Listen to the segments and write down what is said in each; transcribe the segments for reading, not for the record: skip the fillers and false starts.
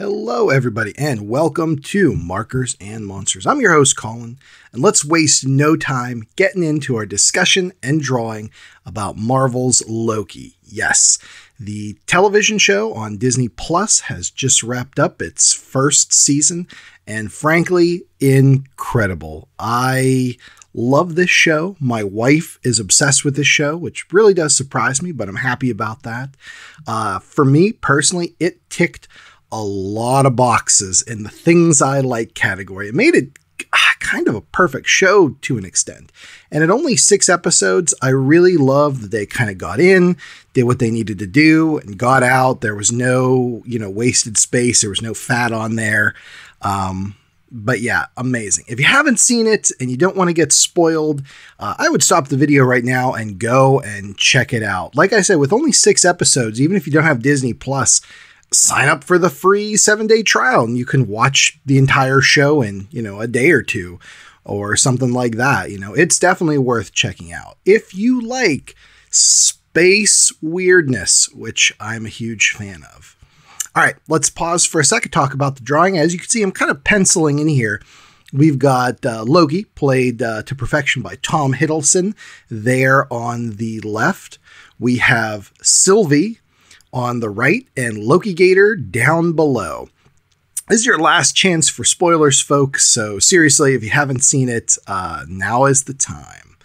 Hello, everybody, and welcome to Markers and Monsters. I'm your host, Colin, and let's waste no time getting into our discussion and drawing about Marvel's Loki. Yes, the television show on Disney Plus has just wrapped up its first season, and frankly, incredible. I love this show. My wife is obsessed with this show, which really does surprise me, but I'm happy about that. For me, personally, it ticked a lot of boxes in the things I like category. It made it kind of a perfect show to an extent. And at only 6 episodes, I really loved that they kind of got in, did what they needed to do, and got out. There was no, wasted space. There was no fat on there. But yeah, amazing. If you haven't seen it and you don't want to get spoiled, I would stop the video right now and go and check it out. Like I said, with only 6 episodes, even if you don't have Disney Plus, sign up for the free 7-day trial and you can watch the entire show in, a day or two or something like that. It's definitely worth checking out. If you like space weirdness, which I'm a huge fan of. All right, let's pause for a second, talk about the drawing. As you can see, I'm kind of penciling in here. We've got Loki, played to perfection by Tom Hiddleston, there on the left. We have Sylvie on the right and Lokigator down below. This is your last chance for spoilers, folks. So seriously, if you haven't seen it, now is the time.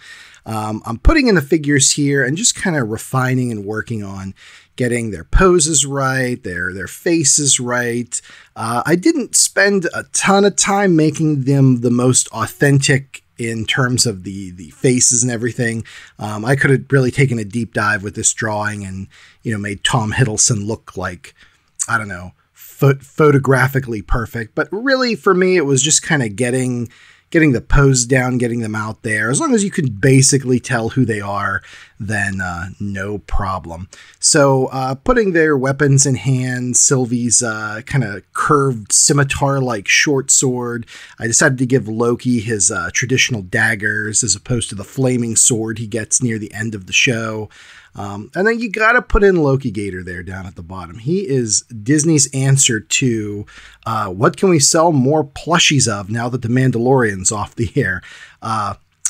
I'm putting in the figures here and just kind of refining and working on getting their poses right, their faces right. I didn't spend a ton of time making them the most authentic in terms of the faces and everything. I could have really taken a deep dive with this drawing and, made Tom Hiddleston look like, I don't know, photographically perfect. But really, for me, it was just kind of getting the pose down, getting them out there. As long as you can basically tell who they are, then no problem. So putting their weapons in hand, Sylvie's kind of curved scimitar-like short sword. I decided to give Loki his traditional daggers as opposed to the flaming sword he gets near the end of the show. And then you got to put in Lokigator there down at the bottom. He is Disney's answer to what can we sell more plushies of now that the Mandalorian's off the air.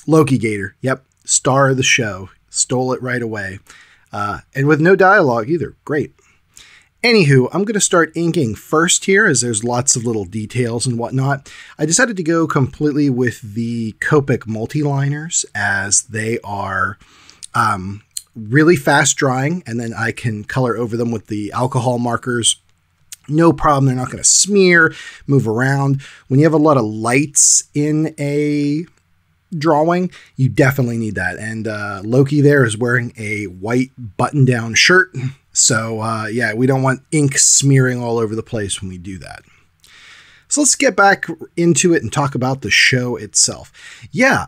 Lokigator, yep, star of the show. Stole it right away. And with no dialogue either. Great. Anywho, I'm going to start inking first here as there's lots of little details and whatnot. I decided to go completely with the Copic multi-liners as they are really fast drying, and then I can color over them with the alcohol markers. No problem. They're not going to smear, move around. When you have a lot of lights in a drawing, you definitely need that. And Loki there is wearing a white button-down shirt. So yeah, we don't want ink smearing all over the place when we do that. So let's get back into it and talk about the show itself. Yeah,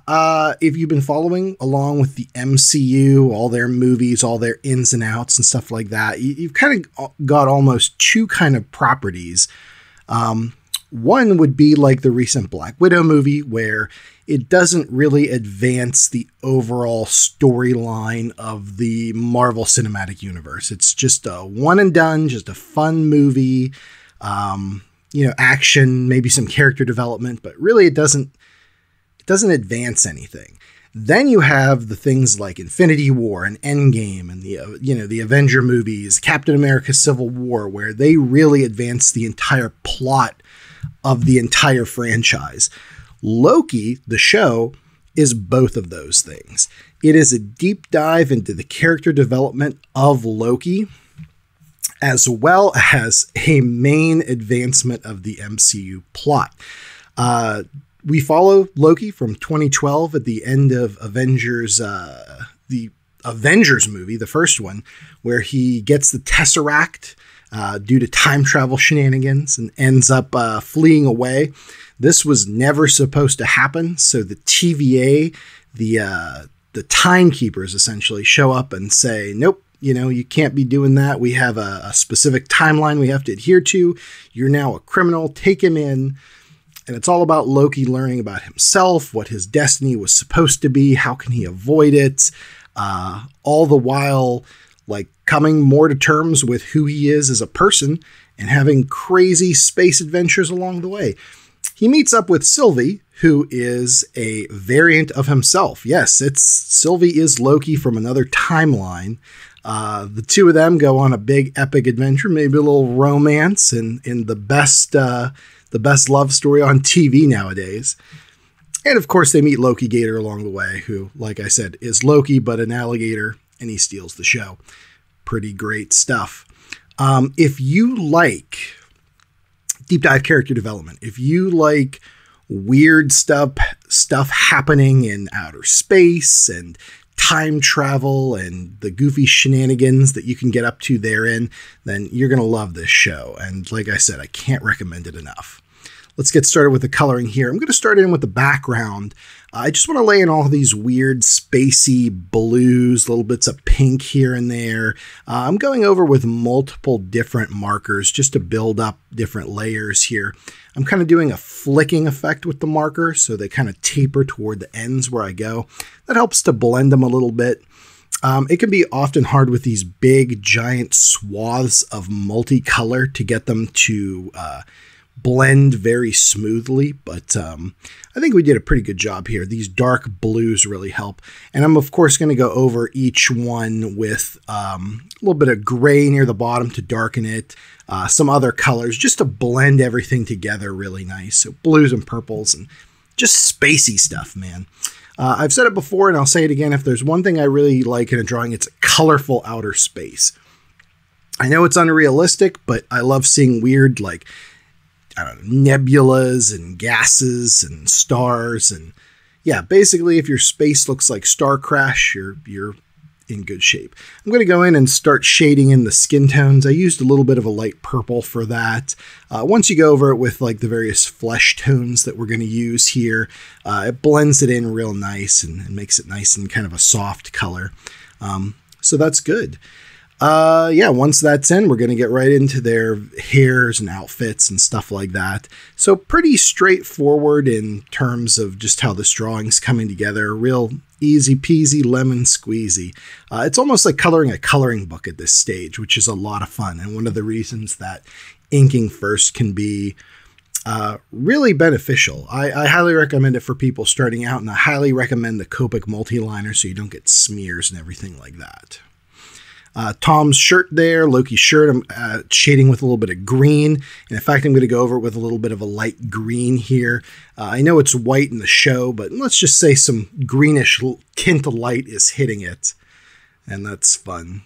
if you've been following along with the MCU, all their movies, all their ins and outs and stuff like that, you've kind of got almost 2 kind of properties. One would be like the recent Black Widow movie, where it doesn't really advance the overall storyline of the Marvel Cinematic Universe. It's just a one and done, just a fun movie. Action, maybe some character development, but really it doesn't advance anything. Then you have the things like Infinity War and Endgame and the Avenger movies, Captain America Civil War, where they really advance the entire plot of the entire franchise. Loki, the show, is both of those things. It is a deep dive into the character development of Loki, as well as a main advancement of the MCU plot. We follow Loki from 2012 at the end of Avengers, the Avengers movie, the first one, where he gets the Tesseract due to time travel shenanigans and ends up fleeing away. This was never supposed to happen, so the TVA, the timekeepers essentially show up and say, nope, you can't be doing that. We have a specific timeline we have to adhere to. You're now a criminal. Take him in. And it's all about Loki learning about himself, what his destiny was supposed to be, how can he avoid it, all the while like coming more to terms with who he is as a person and having crazy space adventures along the way. He meets up with Sylvie, who is a variant of himself. Yes, Sylvie is Loki from another timeline. The two of them go on a big epic adventure, maybe a little romance, and in the best love story on TV nowadays. And of course, they meet Lokigator along the way, who, like I said, is Loki, but an alligator, and he steals the show. Pretty great stuff. If you like deep dive character development, if you like weird stuff happening in outer space and time travel and the goofy shenanigans that you can get up to therein, then you're going to love this show. And like I said, I can't recommend it enough. Let's get started with the coloring here. I'm going to start in with the background. I just want to lay in all these weird spacey blues, little bits of pink here and there. I'm going over with multiple different markers just to build up different layers here. I'm kind of doing a flicking effect with the marker, so they kind of taper toward the ends where I go. That helps to blend them a little bit. It can be often hard with these big, giant swaths of multicolor to get them to blend very smoothly, but I think we did a pretty good job here. These dark blues really help. And I'm, of course, going to go over each one with a little bit of gray near the bottom to darken it, some other colors, just to blend everything together really nice. So blues and purples and just spacey stuff, man. I've said it before, and I'll say it again. If there's one thing I really like in a drawing, it's a colorful outer space. I know it's unrealistic, but I love seeing weird, like, I don't know, nebulas and gases and stars. And yeah, basically, if your space looks like Star Crash, you're in good shape. I'm going to go in and start shading in the skin tones. I used a little bit of a light purple for that. Once you go over it with like the various flesh tones that we're going to use here, it blends it in real nice and makes it nice and kind of a soft color. So that's good. Yeah, once that's in, we're going to get right into their hairs and outfits and stuff like that. So pretty straightforward in terms of just how this drawing's coming together. Real easy peasy lemon squeezy. It's almost like coloring a coloring book at this stage, which is a lot of fun. And one of the reasons that inking first can be really beneficial. I highly recommend it for people starting out, and I highly recommend the Copic multi-liner so you don't get smears and everything like that. Tom's shirt there, Loki's shirt, I'm shading with a little bit of green. And in fact, I'm going to go over it with a little bit of a light green here. I know it's white in the show, but let's just say some greenish tint of light is hitting it. And that's fun.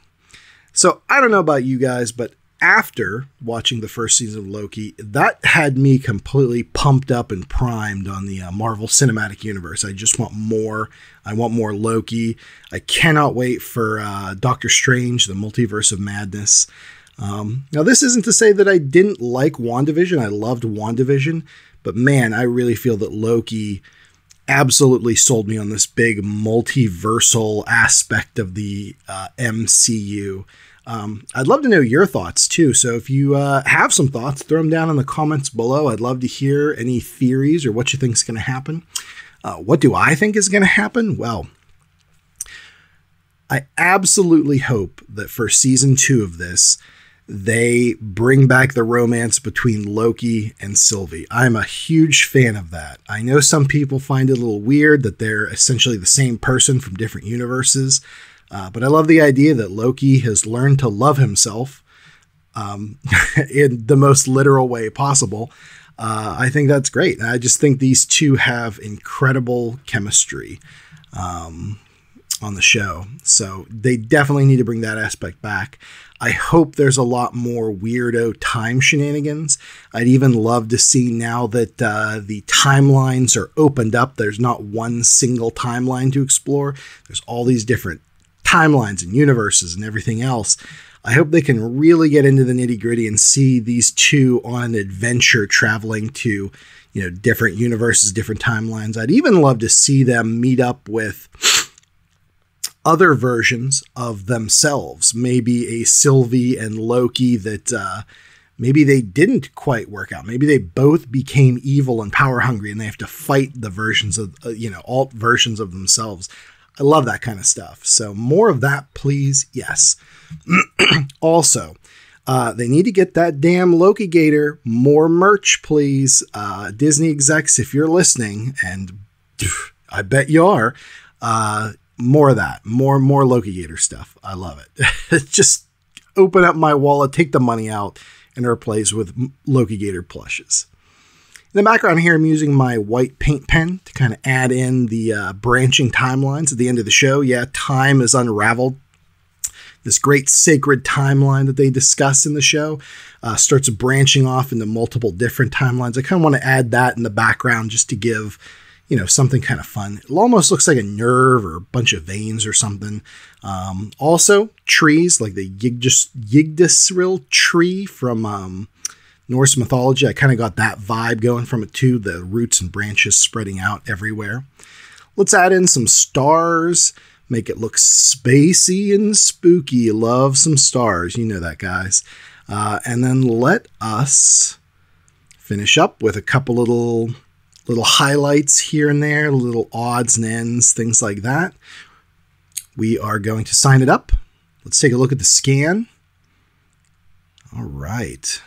So I don't know about you guys, but after watching the first season of Loki, that had me completely pumped up and primed on the Marvel Cinematic Universe. I just want more. I want more Loki. I cannot wait for Doctor Strange, the Multiverse of Madness. Now, this isn't to say that I didn't like WandaVision. I loved WandaVision. But man, I really feel that Loki absolutely sold me on this big multiversal aspect of the MCU. I'd love to know your thoughts too. So if you have some thoughts, throw them down in the comments below. I'd love to hear any theories or what you think is going to happen. What do I think is going to happen? Well, I absolutely hope that for season 2 of this, they bring back the romance between Loki and Sylvie. I'm a huge fan of that. I know some people find it a little weird that they're essentially the same person from different universes. But I love the idea that Loki has learned to love himself in the most literal way possible. I think that's great. I just think these two have incredible chemistry on the show. So they definitely need to bring that aspect back. I hope there's a lot more weirdo time shenanigans. I'd even love to see, now that the timelines are opened up, there's not one single timeline to explore. There's all these different timelines and universes and everything else. I hope they can really get into the nitty-gritty and see these two on an adventure traveling to, different universes, different timelines. I'd even love to see them meet up with other versions of themselves, maybe a Sylvie and Loki that maybe they didn't quite work out. Maybe they both became evil and power hungry and they have to fight the versions of, alt versions of themselves. I love that kind of stuff. So more of that, please. Yes. Also, They need to get that damn Lokigator. More merch, please. Disney execs, if you're listening, and I bet you are, more of that. More Lokigator stuff. I love it. Just open up my wallet, take the money out, and replace with Lokigator plushes. In the background here, I'm using my white paint pen to kind of add in the branching timelines at the end of the show. Yeah, time is unraveled. This great sacred timeline that they discuss in the show starts branching off into multiple different timelines. I kind of want to add that in the background just to give, you know, something kind of fun. It almost looks like a nerve or a bunch of veins or something. Also, trees like the Yggdrasil tree from Norse mythology. I kind of got that vibe going from it too, the roots and branches spreading out everywhere. Let's add in some stars, make it look spacey and spooky. Love some stars, you know that, guys. And then let us finish up with a couple little highlights here and there, little odds and ends, things like that. We are going to sign it up. Let's take a look at the scan. All right.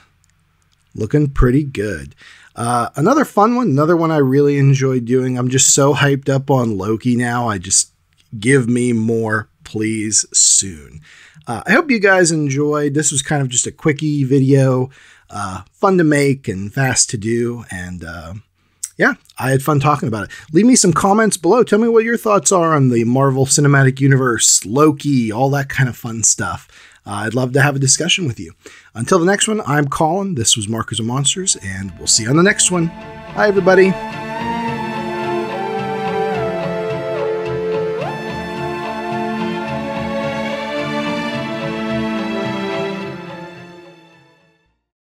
Looking pretty good. Another fun one, another one I really enjoy doing. I'm just so hyped up on Loki now. I just give me more, please, soon. I hope you guys enjoyed. This was kind of just a quickie video, fun to make and fast to do. And yeah, I had fun talking about it. Leave me some comments below. Tell me what your thoughts are on the Marvel Cinematic Universe, Loki, all that kind of fun stuff. I'd love to have a discussion with you. Until the next one, I'm Colin. This was Markers and Monsters, and we'll see you on the next one. Bye, everybody.